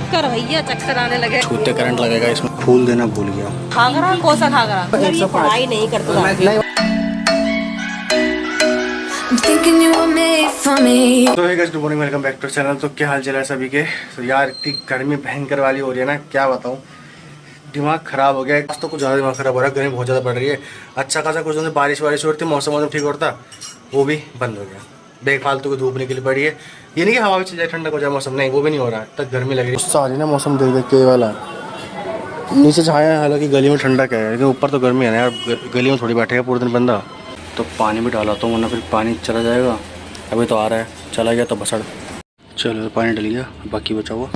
चक्कर भैया, चक्कर आने लगे। छूते करंट लगेगा इसमें। फूल देना भूल गया। घाघरा कौन सा घाघरा? पढ़ाई नहीं करता। तो hey guys, good morning, welcome back to channel. तो क्या हाल चाल है सभी के? तो यार इतनी गर्मी भयंकर वाली हो रही है ना, क्या बताऊँ, दिमाग खराब हो गया। आज तो कुछ ज़्यादा दिमाग खराब हो रहा है, गर्मी बहुत ज़्यादा पड़ रही है। अच्छा खासा कुछ दिन बारिश वारिश हो रही थी, मौसम ठीक होता, वो भी बंद हो गया। बेफालतू की धूप निकली पड़ी है। ये नहीं कि हवा भी चल जाए, ठंडा हो जाए मौसम, नहीं वो भी नहीं हो रहा है। तक गर्मी लग रही है सारी ना। मौसम देख देख के वाला नीचे छाया है, हालांकि गली में ठंडा क्या है, लेकिन ऊपर तो गर्मी है ना यार। गली में थोड़ी बैठेगा पूरे दिन बंदा। तो पानी भी डाला तो वरना फिर पानी चला जाएगा। अभी तो आ रहा है, चला गया तो बसड़। चलो पानी डल गया, बाकी बचा हुआ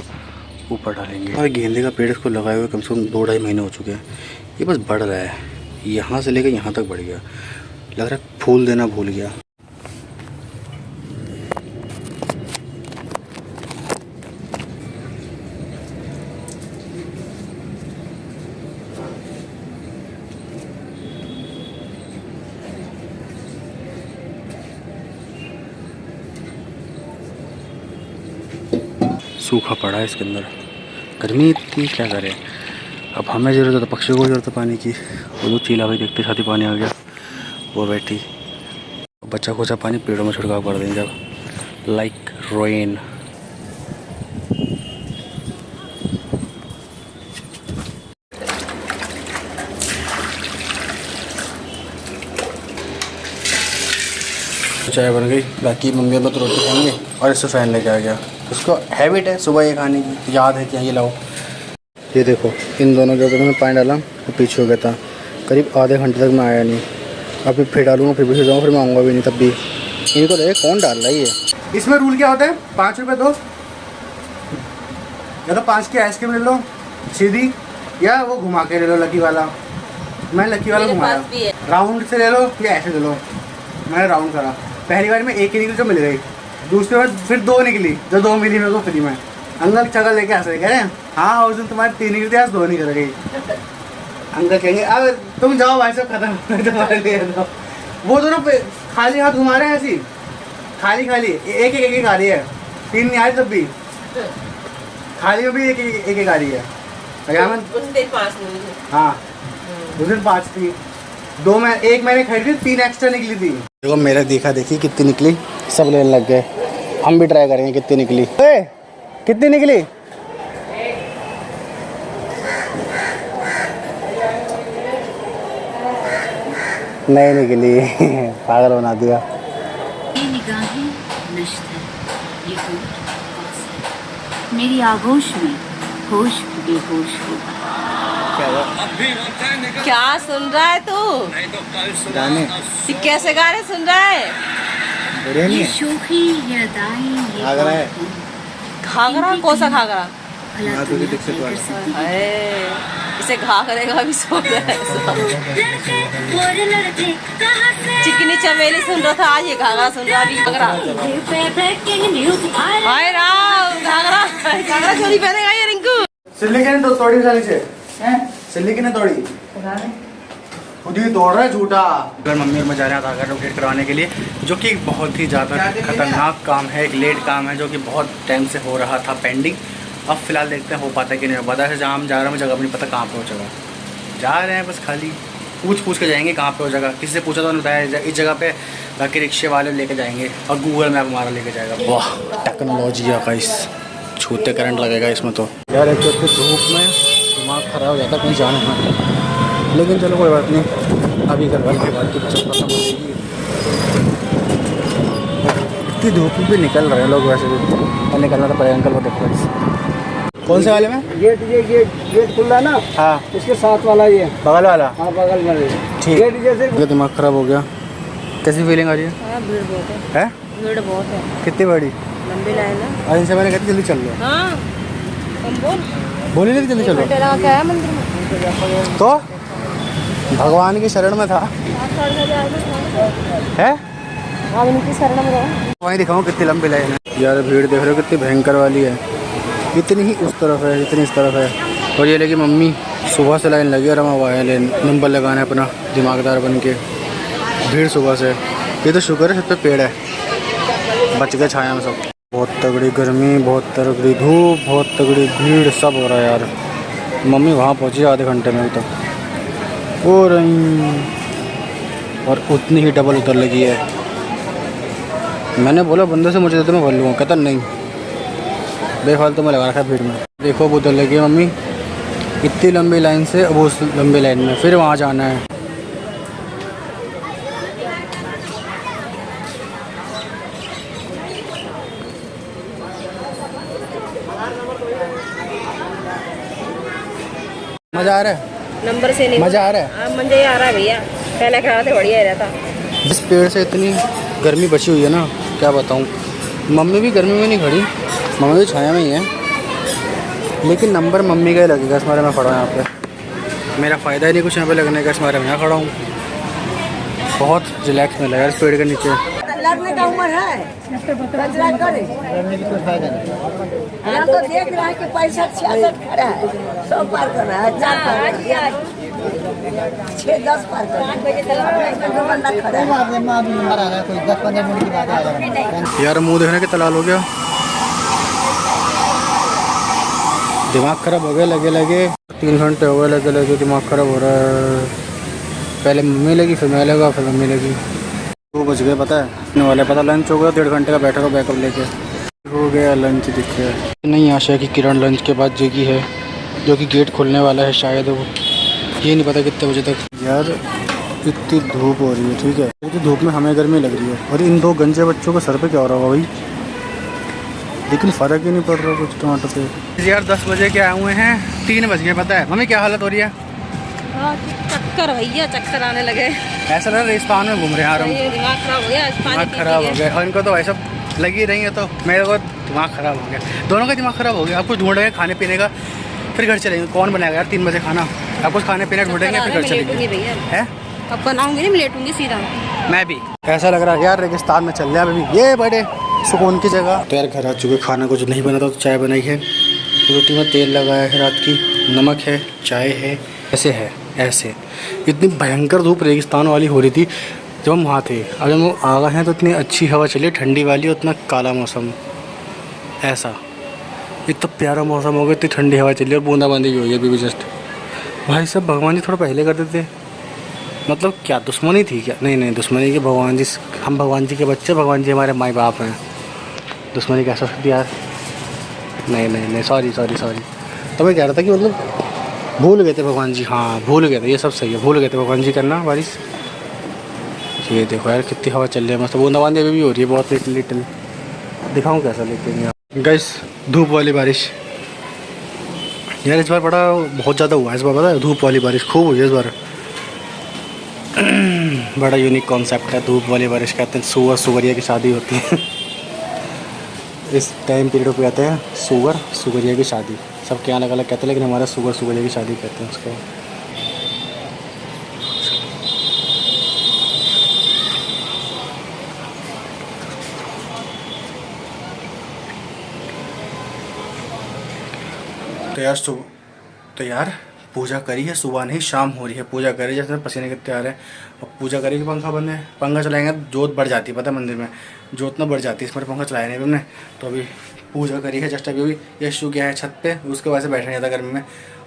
ऊपर डालेंगे। और गेंदे का पेड़ इसको लगाए हुए कम से कम 2-2.5 महीने हो चुके हैं। ये बस बढ़ रहा है, यहाँ से लेकर यहाँ तक बढ़ गया। लग रहा है फूल देना भूल गया। सूखा पड़ा है इसके अंदर, गर्मी इतनी, क्या करें। अब हमें ज़रूरत है तो पक्षियों को ज़रूरत है पानी की। वो चीला भाई देखते साथ ही पानी आ गया, वो बैठी। बच्चा खोचा पानी पेड़ों में छिड़काव कर देंगे अब, लाइक रेन। चाय बन गई, बाकी मम्मी अब तो रोटी खाएंगे। और इससे फ़ैन लेके आ गया, उसको हैबिट है सुबह ये खाने की, याद है कि ये लाओ। ये देखो, इन दोनों जगहों में पानी डाला वो पीछे हो गया था, करीब आधे घंटे तक मैं आया नहीं। अभी फिर डालूंगा, फिर भी जाऊँगा, फिर मैं आऊँगा भी नहीं। तब भी इनको लगे कौन डाल रहा है ये। इसमें रूल क्या होता है, 5 रुपये दो, या तो 5 की आइसक्रीम ले लो सीधी, या वो घुमा के ले लो लकी वाला। मैं लकी वाला घुमाया, राउंड से ले लो या ऐसे ले लो। मैंने राउंड करा, पहली बार में 1 ही निकली जो मिल गई, दूसरी बार फिर 2 निकली, जो 2 मिली मेरे को फ्री में। अंकल चगल लेके हंस रहे, कह रहे हैं हाँ उस दिन तुम्हारी 3 निकलती, आज 2 निकल गई। अंकल कहेंगे अब तुम जाओ भाई साहब, खत्म। वो दोनों खाली हाथ घुमा रहे हैं ऐसी, खाली एक आ रही है। 3 नहीं आ रही तब भी, खाली में भी एक आ रही है। हाँ उस दिन 5 थी, 2 में 1 मैंने खरीदी, 3 एक्स्ट्रा निकली थी। देखो मेरा देखा देखी कितनी निकली, सब लेने लग गए। हम भी ट्राई करेंगे कितनी निकली। कितनी निकली? नहीं निकली। पागल बना दिया। ये निगाहें नश्त है, ये होठ पास है। मेरी आगोश में होश बेहोश होगा। क्या सुन रहा है तू? गाने कैसे गाने सुन रहा है? ये शोखी ये अदाएं, ये घाघरा है। घाघरा कौन सा घाघरा? भला दुनिया क्या कर सकती है। अरे इसे घाघरे का भी सोच है। चिकनी चमेली सुन रहा था, आज ये घाघरा सुन रहा। अभी घाघरा, हाय राम, घाघरा चोरी पहनेगा ये रिंकू। सिल्ली के तो तोड़ी साली से हैं, सिल्ली की ने तोड़ी, खुद ही तोड़ रहा है झूठा। अगर मम्मी और मैं जा रहे हैं आधार कार्ड अपडेट करवाने के लिए, जो कि बहुत ही ज़्यादा खतरनाक काम है, एक लेट काम है, जो कि बहुत टाइम से हो रहा था पेंडिंग। अब फिलहाल देखते हैं हो पाता है कि नहीं हो पाता है। जहाँ हम जा रहे हैं जगह नहीं पता कहाँ पे हो जगह, जा रहे हैं बस खाली पूछ के जाएंगे कहाँ पे हो जगह। किसी से पूछा तो उन्होंने बताया इस जगह पे, बाकी रिक्शे वाले लेके जाएंगे और गूगल मैप हमारा लेके जाएगा। वाह टेक्नोलॉजी का इस छूते करंट लगेगा इसमें तो। यार एक तो धूप में दिमाग ख़राब हो जाता कहीं जाने में, लेकिन चलो कोई बात नहीं, अभी करवा के बाद की खत्म हो जाएगी। इतनी धूप भी निकल रहे हैं लोग वैसे भी, और निकलना तो पड़ेगा। अंकल को देखो कौन से वाले में गेट खुल रहा है ना। हाँ इसके साथ वाला, ये बगल वाला। हाँ बगल वाले, ठीक है। दिमाग ख़राब हो गया। कैसी फीलिंग आ रही है? भीड़ बहुत है, भीड़ बहुत है। कितनी बड़ी लंबी लाइन है। और इनसे मैंने कहती जल्दी चल लो। हाँ बोली नहीं जल्दी चलो। क्या है मंदिर में? तो भगवान की शरण में था है, उनकी शरण में रहो। वहीं दिखाऊँ कितनी लंबी लाइन है। यार भीड़ देख रहे हो कितनी भयंकर वाली है, इतनी ही उस तरफ है, इतनी इस तरफ है। और ये लेकिन मम्मी सुबह से लाइन लगी और हम अब आए नंबर लगाना है अपना, दिमागदार बन के। भीड़ सुबह से, ये तो शुक्र है सब पे पेड़ है, बच गए छाया में सब। बहुत तगड़ी गर्मी, बहुत तगड़ी धूप, बहुत तगड़ी भीड़, सब हो रहा है यार। मम्मी वहाँ पहुँची आधे घंटे में अभी तक हो रही, और उतनी ही डबल उतर लगी है। मैंने बोला बंदे से मुझे देते मैं भर लूँगा, कहता नहीं, बेफालतू में लगा रखा है भीड़ में। देखो अब उतर लगी है मम्मी, इतनी लंबी लाइन से अब उस लंबी लाइन में फिर वहाँ जाना है। मज़ा आ रहा है? नंबर से नहीं मज़ा आ रहा है? मजा ही आ रहा है भैया, पहले कहा थे बढ़िया ही रहता। जिस पेड़ से इतनी गर्मी बची हुई है ना, क्या बताऊँ। मम्मी भी गर्मी में नहीं खड़ी, मम्मी भी छाया में ही है, लेकिन नंबर मम्मी का ही लगेगा। इस मारे मैं खड़ा हूँ यहाँ पे, मेरा फ़ायदा ही नहीं कुछ यहाँ पे लगने का, इस मारे मैं यहाँ खड़ा हूँ। बहुत रिलैक्स मिला यार इस पेड़ के नीचे। लगने का उम्र है, बदला करे। यहाँ तो देख रहा है कि 65-66 खड़ा है, 100 पार कर रहा है, 4 पार कर रहा है, 6-10 पार कर रहा है। यार मुँह देखने के तलाल हो गया, दिमाग ख़राब हो गया लगे 3 घंटे हो गए लगे दिमाग ख़राब हो रहा है। पहले मम्मी लगी, फिर मैं लगा, फिर मम्मी लगी। 2 बज गए पता है, आने वाले पता लंच हो गया, 1.5 घंटे का बैठा रहा बैकअप लेके, हो गया लंच। दिख रहा है नहीं आशा की किरण लंच के बाद जगी है, जो कि गेट खुलने वाला है शायद, वो ये नहीं पता कितने बजे तक। यार इतनी धूप हो रही है, ठीक है, इतनी धूप में हमें गर्मी लग रही है, और इन 2 गंजे बच्चों को सर पे क्या हो रहा होगा भाई, लेकिन फ़र्क ही नहीं पड़ रहा कुछ टमाटर पे। यार 10 बजे के आए हुए हैं, 3 बज गए पता है। मम्मी क्या हालत हो रही है? चक्कर भैया, चक्कर आने लगे, ऐसा लग रहा है रेगिस्तान में घूम रहे हैं यार हम। दिमाग खराब हो गया, दिमाग खराब हो गया, और इनको तो ऐसा लगी रही है, तो मेरे को दिमाग खराब हो गया, दोनों का दिमाग खराब हो गया। आप कुछ ढूंढेंगे खाने पीने का, फिर घर चलेंगे। कौन बनाएगा यार 3 बजे खाना? आप कुछ खाने पीने ढूंढेंगे, फिर घर चलेंगे। है अब बनाऊंगी, नहीं लेटूंगी सीधा। मैं भी ऐसा लग रहा है यार रेगिस्तान में चल रहे हैं अभी, ये बड़े सुकून की जगह। तो यार घर आ चुके, खाना कुछ नहीं बना था तो चाय बनाई है, रोटी में तेल लगाया है रात की, नमक है, चाय है, ऐसे है ऐसे। इतनी भयंकर धूप रेगिस्तान वाली हो रही थी जब हम वहाँ थे, अब जब हम आ गए हैं तो इतनी अच्छी हवा चली, ठंडी वाली, और इतना काला मौसम, ऐसा इतना प्यारा मौसम हो गया, इतनी ठंडी हवा चली और बूंदाबांदी भी हो गई अभी भी जस्ट। भाई साहब भगवान जी थोड़ा पहले कर देते, मतलब क्या दुश्मनी थी क्या? नहीं दुश्मनी की, भगवान जी, हम भगवान जी के बच्चे, भगवान जी हमारे माई बाप हैं, दुश्मनी कैसा सकती यार? नहीं सॉरी। तो मैं कह रहा था कि मतलब भूल गए थे भगवान जी, हाँ भूल गए थे, ये सब सही है, भूल गए थे भगवान जी करना बारिश। ये देखो यार कितनी हवा चल रही है मस्त, बूंदाबांदी अभी भी हो रही है बहुत लिटिल। दिखाऊँ कैसा लेकिन गाइस धूप वाली बारिश यार इस बार बहुत ज़्यादा हुआ है इस बार, पता है? धूप वाली बारिश खूब हुई है इस बार। बड़ा यूनिक कॉन्सेप्ट है धूप वाली बारिश। कहते हैं सुगरिया की शादी होती है इस टाइम पीरियड पे कहते हैं सुगरिया की शादी। सबके यहाँ अलग अलग कहते हैं, लेकिन हमारा सुगरिया की शादी कहते हैं उसको। तो यार पूजा करी है, सुबह नहीं शाम हो रही है, पूजा करी जैसे पसीने कितने आ रहे हैं। और पूजा करी कि पंखा बंद है, पंखा चलाएंगे जोत बढ़ जाती है, पता है मंदिर में जोत ना बढ़ जाती है, इसमें पंखा चलाया नहीं हमने। तो अभी पूजा करी है जस्ट अभी यशु गया है छत पे, उसके वजह से बैठा नहीं जाता गर्मी में,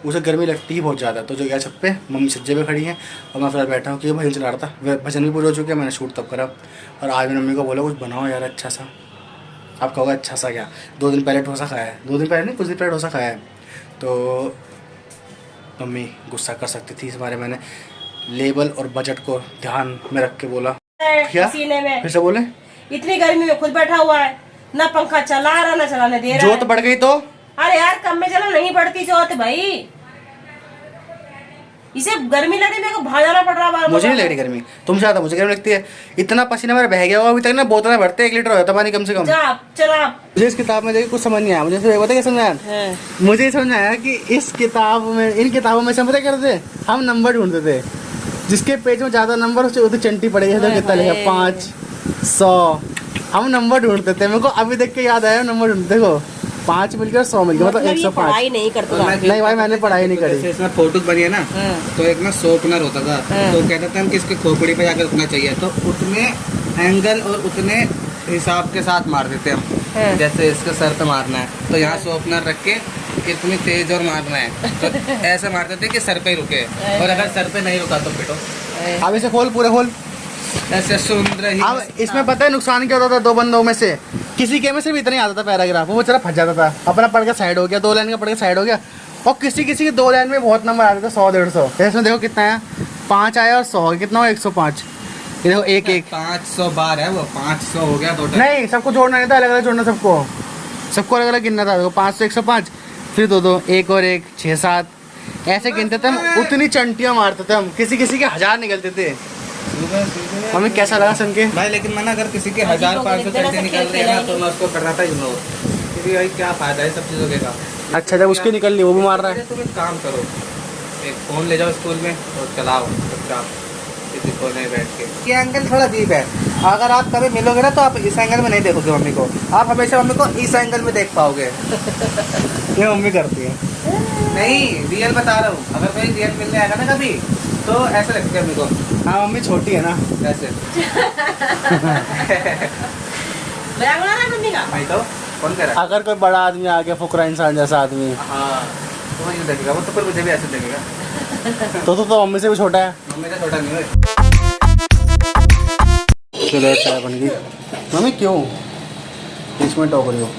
उसे गर्मी लगती ही बहुत ज़्यादा। तो जो गया छत पे, मम्मी सज्जे पे खड़ी हैं और मैं फिलहाल बैठा हूँ कि भजन चला रहा था, भजन भी पूरा हो चुके हैं, मैंने शूट तब करा। और आज मैंने मम्मी को बोला कुछ बनाओ यार अच्छा सा। आप कहोगे अच्छा सा क्या? 2 दिन पहले डोसा खाया है, 2 दिन पहले नहीं कुछ दिन पहले डोसा खाया है। तो मम्मी गुस्सा कर सकती थी, इस बारे मैंने लेवल और बजट को ध्यान में रख के बोला। क्या फिर से बोले? इतनी गर्मी में खुद बैठा हुआ है, ना पंखा चला रहा ना चलाने दे रहा। जोत बढ़ गई तो? अरे यार कम में चला नहीं बढ़ती जोत भाई, इसे गर्मी लग रही, मेरे को बाहर जाना पड़ रहा। मुझे नहीं लग रही गर्मी, तुम ज्यादा मुझे गर्मी लगती है। इतना पसीना मेरा बह गया हुआ अभी तक ना, बोतलें भरते 1 लीटर हो जाता पानी कम से कम। चला मुझे इस किताब में देखिए कुछ समझ नहीं आया, मुझे पता क्या समझ आया? मुझे समझ आया कि इस किताब में, इन किताबों में समझ करते हम नंबर ढूंढते थे, जिसके पेज में ज्यादा नंबर उससे उधर चंटी पड़ेगी, तो कितना लिखा 5, 100, हम नंबर ढूंढते थे। मेरे को अभी देख के याद आया नंबर ढूंढते, देखो 5 मिलकर 100 मिलकर मतलब 105। पढ़ाई नहीं करता नहीं भाई मैंने पढ़ाई नहीं करी। इसमें फोटो बनी है ना, तो एक ना शॉर्पनर होता था, तो कहते थे हम कि इसके खोपड़ी पे जाकर रुकना चाहिए, तो उतने एंगल और उतने हिसाब के साथ मार देते हम। हाँ। जैसे इसके सर पे मारना है तो यहाँ शॉर्पनर रख के इतनी तेज और मारना है, तो ऐसे मारते थे कि सर पे ही रुके, और अगर सर पे नहीं रुका तो पिटो। अब इसे खोल, पूरे खोल। ऐसे सुंदर ही। अब इसमें पता है नुकसान क्या होता था? 2 बंदों में से किसी के में सिर्फ इतना ही आता था पैराग्राफ, वो बेचारा फंस जाता था, अपना पढ़ के साइड हो गया, 2 लाइन का पढ़ के साइड हो गया। और किसी के 2 लाइन में बहुत नंबर आते थे, 100-150। इसमें देखो कितना है, 5 आया और 100 कितना हो, 105। ये देखो 1-1 500 बार है वो, 500 हो गया टोटल। नहीं, सबको जोड़ना नहीं था, अलग अलग जोड़ना, सबको अलग अलग गिनना था। देखो 5 से 105, फिर 2-2, 1 और 1, 6-7 ऐसे गिनते थे हम। उतनी चंटियाँ मारते थे हम, किसी के 1000 निकलते थे। हमें कैसा लगा सुन के भाई? लेकिन मैंने अगर किसी के 1000-500 चलते निकल रहे हैं ना तो मैं उसको कर रहा था इग्नोर, क्योंकि भाई क्या फायदा है सब चीज़ों के का। अच्छा, जब उसकी निकल ली वो भी मार रहा है। तुम एक काम करो, एक फ़ोन ले जाओ स्कूल में और चलाओ चुपचाप किसी कोने में बैठ के। ये एंगल थोड़ा डीप है, अगर आप कभी मिलोगे ना तो आप इस एंगल में नहीं देखोगे मम्मी को, आप हमेशा मम्मी को इस एंगल में देख पाओगे। ये मम्मी करती है। नहीं, रियल बता रहा हूँ, अगर कोई रियल मिलने आएगा ना कभी तो ऐसे लगता है मम्मी को। हाँ, मम्मी छोटी है ना ऐसे मजाक बना रहा है मम्मी का। भाई तो कौन कह रहा है? अगर कोई बड़ा आदमी आ गया, फुकरा इंसान जैसा आदमी, हाँ तो वो यूँ देखेगा, वो तो फिर मुझे भी ऐसे देखेगा। तो मम्मी से भी छोटा है। मम्मी से छोटा नहीं है। चलो चाय बन गई। मम्मी क्यों 30 मिनट हो गई हो?